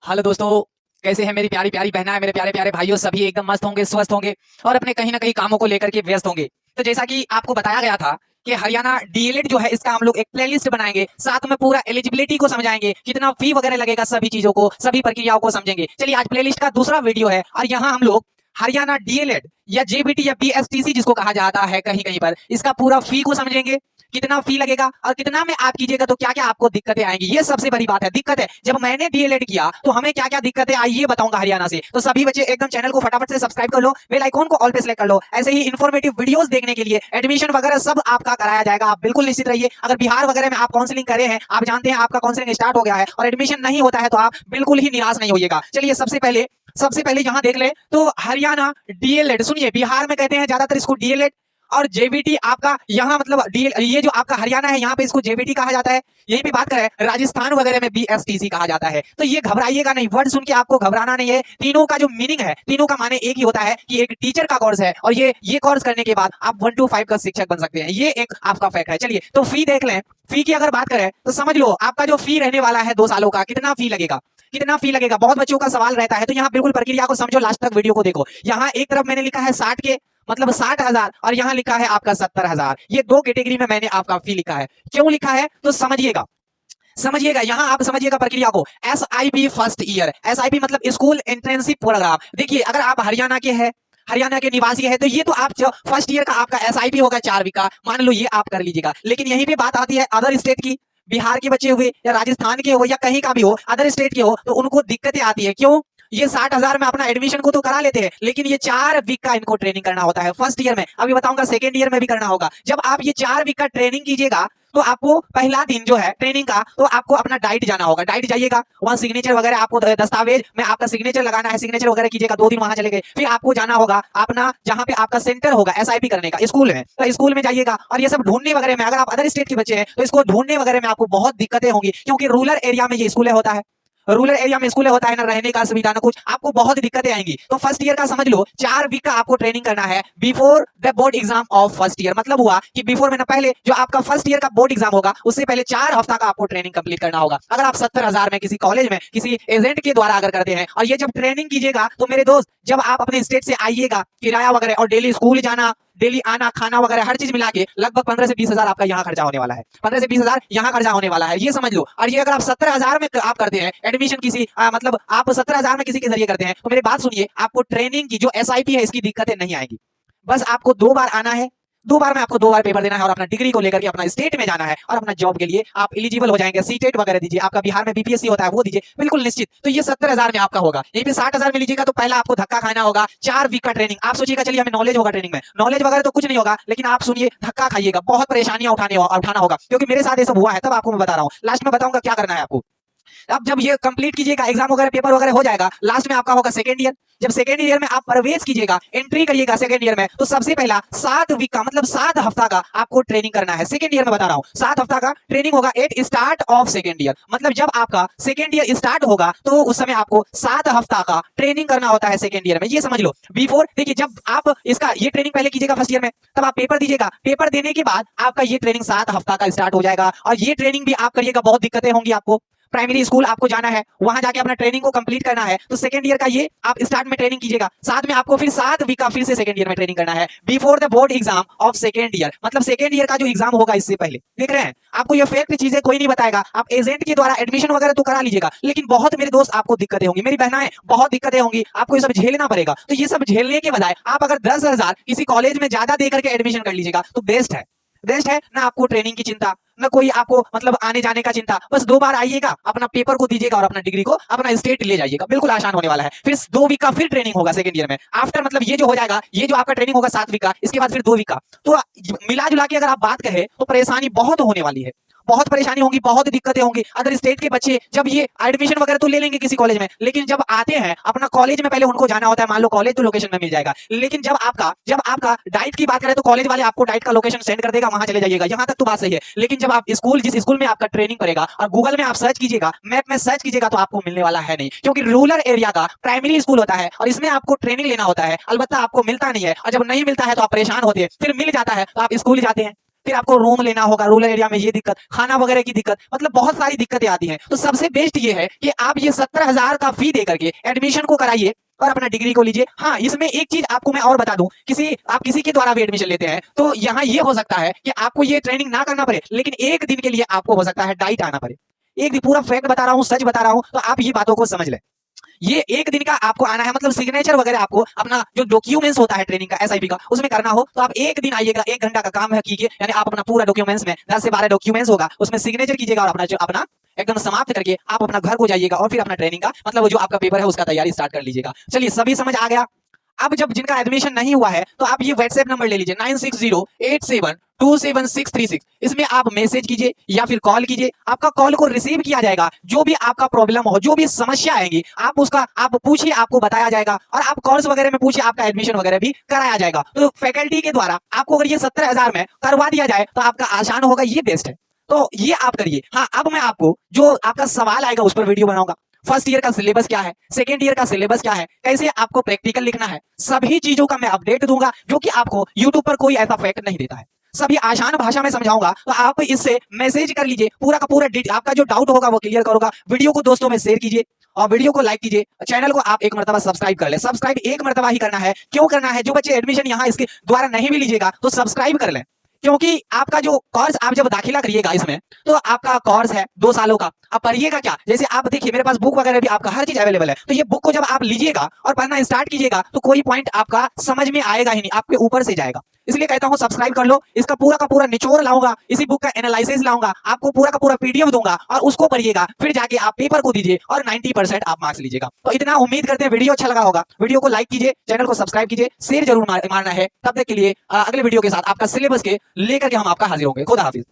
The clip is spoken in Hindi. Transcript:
हेलो दोस्तों, कैसे हैं मेरी प्यारी प्यारी बहना है, मेरे प्यारे प्यारे भाइयों। सभी एकदम मस्त होंगे, स्वस्थ होंगे और अपने कहीं ना कहीं कामों को लेकर के व्यस्त होंगे। तो जैसा कि आपको बताया गया था कि हरियाणा डीएलएड जो है, इसका हम लोग एक प्लेलिस्ट बनाएंगे, साथ में पूरा एलिजिबिलिटी को समझाएंगे, कितना फी वगैरह लगेगा, सभी चीजों को, सभी प्रक्रियाओं को समझेंगे। चलिए, आज प्लेलिस्ट का दूसरा वीडियो है और यहाँ हम लोग हरियाणा डीएलएड या जेबीटी या बीएसटीसी जिसको कहा जाता है कहीं कहीं पर, इसका पूरा फी को समझेंगे, कितना फी लगेगा और कितना में आप कीजिएगा तो क्या क्या आपको दिक्कतें आएंगी। ये सबसे बड़ी बात है, दिक्कत है। जब मैंने डीएलएड किया तो हमें क्या क्या दिक्कतें आई ये बताऊंगा हरियाणा से। तो सभी बच्चे एकदम चैनल को फटाफट से सब्सक्राइब कर लो, बेल आइकॉन को ऑल पे सेलेक्ट कर लो। ऐसे ही इन्फॉर्मेटिव वीडियोस देखने के लिए एडमिशन वगैरह सब आपका कराया जाएगा, आप बिल्कुल निश्चित रहिए। अगर बिहार वगैरह में आप काउंसलिंग करे हैं, आप जानते हैं आपका काउंसलिंग स्टार्ट हो गया है और एडमिशन नहीं होता है, तो आप बिल्कुल ही निराश नहीं होइएगा। चलिए, सबसे पहले यहाँ देख ले तो हरियाणा डीएलएड, सुनिए, बिहार में कहते हैं ज्यादातर इसको डीएलएड, और जेबीटी आपका यहाँ मतलब ये जो आपका हरियाणा है यहाँ पे इसको जेबीटी कहा जाता है। यहीं पे बात करें राजस्थान वगैरह में बीएसटीसी कहा जाता है। तो ये घबराइएगा नहीं, वर्ड सुन के आपको घबराना नहीं है। तीनों का जो मीनिंग है, तीनों का माने एक ही होता है कि एक टीचर का कोर्स है और ये कोर्स करने के बाद आप 1 to 5 का शिक्षक बन सकते हैं। ये एक आपका फैक्ट है। चलिए, तो फी देख लें। फी की अगर बात करें तो समझ लो आपका जो फी रहने वाला है 2 सालों का, कितना फी लगेगा, कितना फी लगेगा, बहुत बच्चों का सवाल रहता है। तो यहाँ बिल्कुल प्रक्रिया को समझो, लास्ट तक वीडियो को देखो। यहाँ एक तरफ मैंने लिखा है 60 के मतलब 60,000 और यहाँ लिखा है आपका 70,000। ये 2 कैटेगरी में मैंने आपका फी लिखा है। क्यों लिखा है तो समझिएगा यहाँ आप समझिएगा प्रक्रिया को। SIP फर्स्ट ईयर, SIP मतलब स्कूल एंट्रेंसिप प्रोग्राम। देखिए, अगर आप हरियाणा के हैं, हरियाणा के निवासी है, तो ये तो आप जो फर्स्ट ईयर का आपका SIP होगा 4 वीक का, मान लो ये आप कर लीजिएगा। लेकिन यहीं पे बात आती है अदर स्टेट की, बिहार के बच्चे हुए या राजस्थान के हो या कहीं का भी हो, अदर स्टेट के हो, तो उनको दिक्कतें आती है। क्यों? ये 60,000 में अपना एडमिशन को तो करा लेते हैं, लेकिन ये 4 वीक का इनको ट्रेनिंग करना होता है फर्स्ट ईयर में। अभी बताऊंगा सेकेंड ईयर में भी करना होगा। जब आप ये 4 वीक का ट्रेनिंग कीजिएगा तो आपको पहला दिन जो है ट्रेनिंग का, तो आपको अपना डाइट जाना होगा। डाइट जाइएगा, वहां सिग्नेचर वगैरह आपको दस्तावेज में आपका सिग्नेचर लगाना है, सिग्नेचर वगैरह कीजिएगा। 2 दिन वहां चले गए, फिर आपको जाना होगा अपना जहां पे आपका सेंटर होगा SIP करने का, स्कूल में। तो स्कूल में जाइएगा और ये सब ढूंढने वगैरह में, अगर आप अदर स्टेट के बच्चे हैं तो इसको ढूंढने वगैरह में आपको बहुत दिक्कतें होंगी, क्योंकि रूरल एरिया में ये स्कूल होता है, रूरल एरिया में स्कूल होता है ना, रहने का सुविधा ना कुछ, आपको बहुत दिक्कतें आएंगी। तो फर्स्ट ईयर का समझ लो 4 वीक का आपको ट्रेनिंग करना है before the board exam of first year. मतलब हुआ कि बिफोर में ना, पहले जो आपका फर्स्ट ईयर का बोर्ड एग्जाम होगा उससे पहले 4 हफ्ता का आपको ट्रेनिंग कंप्लीट करना होगा। अगर आप 70,000 में किसी कॉलेज में किसी एजेंट के द्वारा अगर करते हैं, और ये जब ट्रेनिंग कीजिएगा तो मेरे दोस्त, जब आप अपने स्टेट से आइएगा, किराया वगैरह और डेली स्कूल जाना, डेली आना, खाना वगैरह हर चीज मिला के लगभग 15 से 20,000 आपका यहाँ खर्चा होने वाला है। 15 से 20,000 यहाँ खर्चा होने वाला है, ये समझ लो। और ये अगर आप 17,000 में आप करते हैं एडमिशन किसी मतलब आप 17,000 में किसी के जरिए करते हैं, तो मेरी बात सुनिए, आपको ट्रेनिंग की जो SIP है इसकी दिक्कतें नहीं आएगी। बस आपको 2 बार आना है, 2 बार में आपको 2 बार पेपर देना है और अपना डिग्री को लेकर के अपना स्टेट में जाना है और अपना जॉब के लिए आप एलिजिबल हो जाएंगे। सीटेट वगैरह दीजिए, आपका बिहार में BPSC होता है वो दीजिए, बिल्कुल निश्चित। तो ये 70,000 में आपका होगा। यहीं पे 60,000 में लीजिएगा तो पहला आपको धक्का खाना होगा 4 वीक का ट्रेनिंग। आप सोचिएगा चलिए हमें नॉलेज होगा ट्रेनिंग में, नॉलेज वगैरह तो कुछ नहीं होगा, लेकिन आप सुनिए धक्का खाइएगा, बहुत परेशानियां उठाना होगा, क्योंकि मेरे साथ ये सब हुआ है, तब आपको मैं बता रहा हूँ। लास्ट में बताऊंगा क्या करना है आपको। अब जब ये कंप्लीट कीजिएगा, एग्जाम वगैरह पेपर वगैरह हो जाएगा, लास्ट में आपका होगा सेकंड ईयर। जब सेकंड ईयर में आप प्रवेश कीजिएगा, एंट्री करिएगा सेकंड ईयर में, तो सबसे पहला 7 वीक का मतलब 7 हफ्ता का आपको ट्रेनिंग करना है। सेकंड ईयर में बता रहा हूं 7 हफ्ता का ट्रेनिंग होगा at start of second year. मतलब जब आपका सेकंड ईयर स्टार्ट होगा तो उस समय आपको 7 हफ्ता का ट्रेनिंग करना होता है सेकंड ईयर में, ये समझ लो। बिफोर, देखिए, जब आप इसका ये ट्रेनिंग पहले कीजिएगा फर्स्ट ईयर में, तब आप पेपर दीजिएगा, पेपर देने के बाद आपका ये ट्रेनिंग 7 हफ्ता का स्टार्ट हो जाएगा। और ये ट्रेनिंग भी आप करिएगा, बहुत दिक्कतें होंगी आपको। प्राइमरी स्कूल आपको जाना है, वहां जाके अपना ट्रेनिंग को कंप्लीट करना है, तो सेकंड ईयर का ये आप स्टार्ट में ट्रेनिंग कीजिएगा, साथ में आपको फिर 7 वीक का फिर से सेकंड ईयर में ट्रेनिंग करना है before the board exam of second year. मतलब सेकंड ईयर का जो एग्जाम होगा इससे पहले, देख रहे हैं, आपको ये फैक्ट चीजें कोई नहीं बताएगा। आप एजेंट के द्वारा एडमिशन वगैरह तो करा लीजिएगा, लेकिन बहुत मेरे दोस्त आपको दिक्कतें होंगी, मेरी बहनाएं, बहुत दिक्कतें होंगी, आपको ये सब झेलना पड़ेगा। तो ये सब झेलने के बजाय आप अगर 10,000 किसी कॉलेज में ज्यादा दे करके एडमिशन कर लीजिएगा तो बेस्ट है। बेस्ट है ना, आपको ट्रेनिंग की चिंता, ना कोई आपको मतलब आने जाने का चिंता। बस 2 बार आइएगा, अपना पेपर को दीजिएगा और अपना डिग्री को अपना स्टेट ले जाइएगा, बिल्कुल आसान होने वाला है। फिर 2 वीक का फिर ट्रेनिंग होगा सेकंड ईयर में। आफ्टर मतलब ये जो हो जाएगा, ये जो आपका ट्रेनिंग होगा 7 वीक का, इसके बाद फिर 2 वीक का। तो मिला जुला के अगर आप बात करें तो परेशानी बहुत होने वाली है, बहुत परेशानी होंगी, बहुत दिक्कतें होंगी। अदर स्टेट के बच्चे जब ये एडमिशन वगैरह तो ले लेंगे किसी कॉलेज में, लेकिन जब आते हैं अपना कॉलेज में पहले उनको जाना होता है। मान लो कॉलेज तो लोकेशन में मिल जाएगा, लेकिन जब आपका डाइट की बात करें तो कॉलेज वाले आपको डाइट का लोकेशन सेंड कर देगा, वहां चले जाइएगा, यहाँ तक तो बात सही है। लेकिन जब आप स्कूल, जिस स्कूल में आपका ट्रेनिंग करेगा, और गूगल में आप सर्च कीजिएगा, मैप में सर्च कीजिएगा, तो आपको मिलने वाला है नहीं, क्योंकि रूरल एरिया का प्राइमरी स्कूल होता है और इसमें आपको ट्रेनिंग लेना होता है, अलबत्ता आपको मिलता नहीं है। और जब नहीं मिलता है तो आप परेशान होते हैं, फिर मिल जाता है तो आप स्कूल जाते हैं। फिर आपको रूम लेना होगा, रूरल एरिया में ये दिक्कत, खाना वगैरह की दिक्कत, मतलब बहुत सारी दिक्कतें आती हैं। तो सबसे बेस्ट ये है कि आप ये 17,000 का फी दे करके एडमिशन को कराइए और अपना डिग्री को लीजिए। हाँ, इसमें एक चीज आपको मैं और बता दूं, आप किसी के द्वारा भी एडमिशन लेते हैं तो यहाँ ये हो सकता है कि आपको ये ट्रेनिंग ना करना पड़े, लेकिन एक दिन के लिए आपको हो सकता है डाइट आना पड़े। एक दिन पूरा फैक्ट बता रहा हूँ, सच बता रहा हूँ, तो आप ये बातों को समझ लें। ये एक दिन का आपको आना है, मतलब सिग्नेचर वगैरह आपको अपना जो डॉक्यूमेंट्स होता है ट्रेनिंग का, एसआईपी का, उसमें करना हो तो आप एक दिन आइएगा, 1 घंटा का काम है कीजिए, यानी आप अपना पूरा डॉक्यूमेंट्स में 10 से 12 डॉक्यूमेंट्स होगा, उसमें सिग्नेचर कीजिएगा और अपना एकदम समाप्त करके आप अपना घर को जाइएगा और फिर अपना ट्रेनिंग का मतलब जो आपका पेपर है उसका तैयारी स्टार्ट कर लीजिएगा। चलिए, सभी समझ आ गया। अब जब जिनका एडमिशन नहीं हुआ है तो आप ये व्हाट्सएप नंबर ले लीजिए 9608727636। इसमें आप मैसेज कीजिए या फिर कॉल कीजिए, आपका कॉल को रिसीव किया जाएगा। जो भी आपका प्रॉब्लम हो, जो भी समस्या आएगी, आप पूछिए, आपको बताया जाएगा। और आप कोर्स वगैरह में पूछिए, आपका एडमिशन वगैरह भी कराया जाएगा। तो फैकल्टी के द्वारा आपको अगर ये 17,000 में करवा दिया जाए तो आपका आसान होगा, ये बेस्ट है। तो ये आप करिए। हाँ, अब मैं आपको जो आपका सवाल आएगा उस पर वीडियो बनाऊंगा। फर्स्ट ईयर का सिलेबस क्या है, सेकेंड ईयर का सिलेबस क्या है, कैसे आपको प्रैक्टिकल लिखना है, सभी चीजों का मैं अपडेट दूंगा, जो कि आपको यूट्यूब पर कोई ऐसा फैक्ट नहीं देता है। सभी आसान भाषा में समझाऊंगा, तो आप इससे मैसेज कर लीजिए, पूरा का पूरा आपका जो डाउट होगा वो क्लियर करूंगा। वीडियो को दोस्तों में शेयर कीजिए और वीडियो को लाइक कीजिए। चैनल को आप एक मरतबा सब्सक्राइब कर ले। सब्सक्राइब एक मरतबा ही करना है। क्यों करना है? जो बच्चे एडमिशन यहाँ इसके द्वारा नहीं भी लीजिएगा तो सब्सक्राइब कर ले, क्योंकि आपका जो कोर्स आप जब दाखिला करिएगा इसमें, तो आपका कोर्स है 2 सालों का। आप पढ़िएगा क्या, जैसे आप देखिए मेरे पास बुक वगैरह भी, आपका हर चीज अवेलेबल है। तो ये बुक को जब आप लीजिएगा और पढ़ना स्टार्ट कीजिएगा तो कोई पॉइंट आपका समझ में आएगा ही नहीं, आपके ऊपर से जाएगा। इसलिए कहता हूं सब्सक्राइब कर लो। इसका पूरा का पूरा निचोड़ लाऊंगा, इसी बुक का एनालिसिस लाऊंगा, आपको पूरा का पूरा पीडीएफ दूंगा और उसको पढ़िएगा, फिर जाके आप पेपर को दीजिए और 90% आप मार्क्स लीजिएगा। तो इतना उम्मीद करते हैं वीडियो अच्छा लगा होगा। वीडियो को लाइक कीजिए, चैनल को सब्सक्राइब कीजिए, शेयर जरूर मारना है। तब तक के लिए अगले वीडियो के साथ आपका सिलेबस के लेकर के हम आपका हाजिर होंगे। खुदा हाफिज।